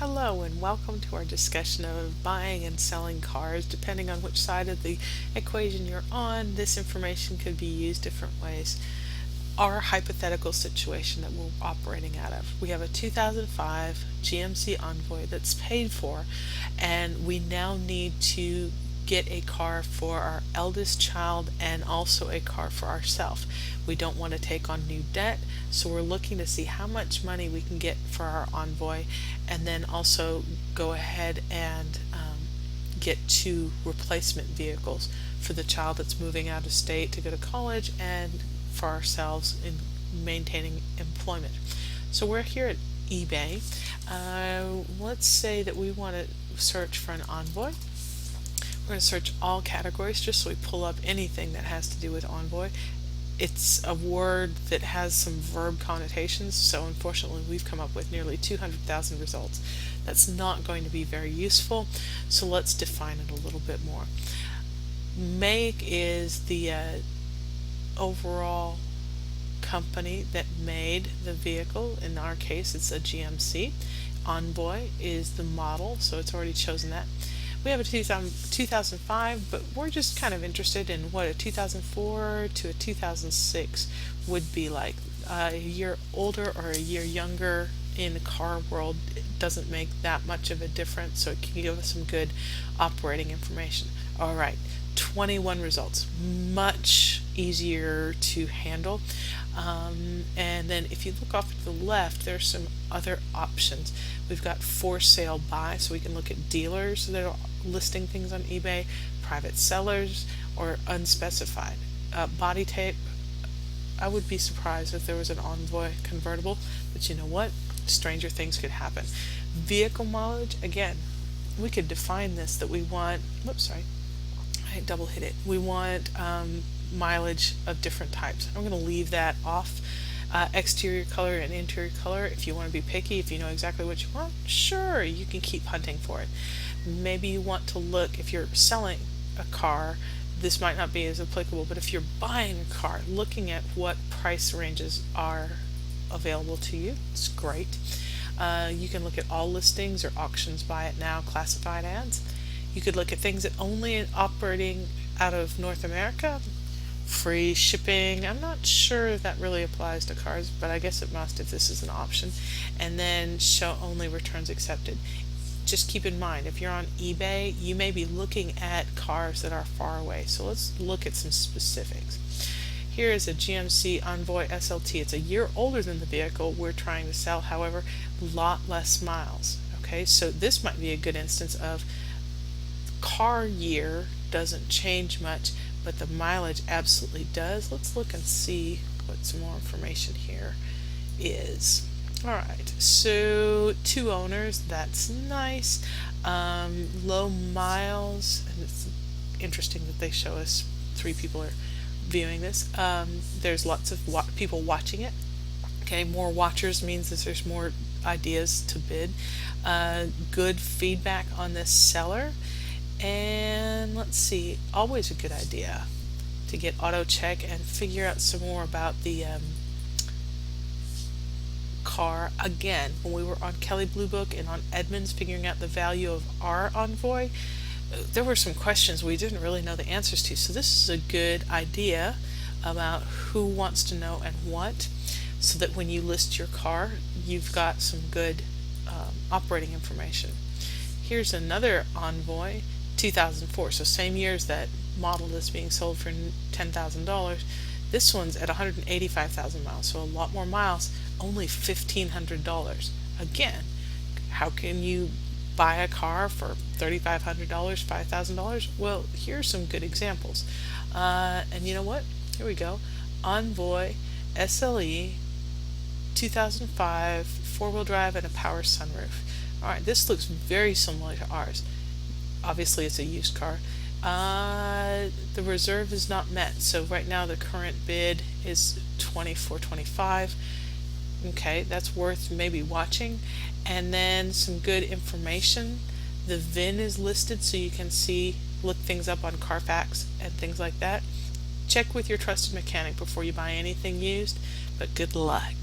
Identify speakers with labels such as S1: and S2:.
S1: Hello and welcome to our discussion of buying and selling cars. Depending on which side of the equation you're on, this information could be used different ways. Our hypothetical situation that we're operating out of. We have a 2005 GMC Envoy that's paid for, and we now need to get a car for our eldest child and also a car for ourselves. We don't want to take on new debt, so we're looking to see how much money we can get for our Envoy and then also go ahead and get two replacement vehicles for the child that's moving out of state to go to college and for ourselves in maintaining employment. So we're here at eBay. Let's say that we want to search for an Envoy. We're going to search all categories just so we pull up anything that has to do with Envoy. It's a word that has some verb connotations, so unfortunately we've come up with nearly 200,000 results. That's not going to be very useful, so let's define it a little bit more. Make is the overall company that made the vehicle. In our case, it's a GMC. Envoy is the model, so it's already chosen that. We have a 2005, but we're just kind of interested in what a 2004 to a 2006 would be like. A year older or a year younger in the car world, it doesn't make that much of a difference, so it can give us some good operating information. All right, 21 results, much easier to handle. And then if you look off to the left, there's some other options. We've got for sale by, so we can look at dealers that are listing things on eBay, private sellers, or unspecified. Body tape, I would be surprised if there was an Envoy convertible, but you know what? Stranger things could happen. Vehicle mileage, again, we could define this that we want, whoops, sorry, I double hit it. We want mileage of different types. I'm going to leave that off. Exterior color and interior color, if you want to be picky, if you know exactly what you want, sure, you can keep hunting for it. Maybe you want to look, if you're selling a car, this might not be as applicable, but if you're buying a car, looking at what price ranges are available to you, it's great. You can look at all listings or auctions, buy it now, classified ads. You could look at things that only operating out of North America, free shipping. I'm not sure if that really applies to cars, but I guess it must if this is an option. And then show only returns accepted. Just keep in mind, if you're on eBay, you may be looking at cars that are far away. So let's look at some specifics. Here is a GMC Envoy SLT. It's a year older than the vehicle we're trying to sell, however, a lot less miles. Okay, so this might be a good instance of car year doesn't change much, but the mileage absolutely does. Let's look and see what some more information here is. Alright, so 2 owners, that's nice. Low miles, and it's interesting that they show us 3 people are viewing this. There's lots of people watching it. Okay, more watchers means that there's more ideas to bid. Good feedback on this seller. And let's see, always a good idea to get auto check and figure out some more about the car. Again, when we were on Kelley Blue Book and on Edmunds figuring out the value of our Envoy, there were some questions we didn't really know the answers to. So this is a good idea about who wants to know and what, so that when you list your car, you've got some good operating information. Here's another Envoy, 2004, so same year as that model that's being sold for $10,000. This one's at 185,000 miles, so a lot more miles, only $1,500. Again, how can you buy a car for $3,500, $5,000? Well, here's some good examples. And you know what? Here we go. Envoy SLE 2005, 4-wheel drive and a power sunroof. Alright, this looks very similar to ours. Obviously it's a used car. The reserve is not met, so right now the current bid is $24.25. Okay, that's worth maybe watching. And then some good information. The VIN is listed so you can see, look things up on Carfax and things like that. Check with your trusted mechanic before you buy anything used, but good luck.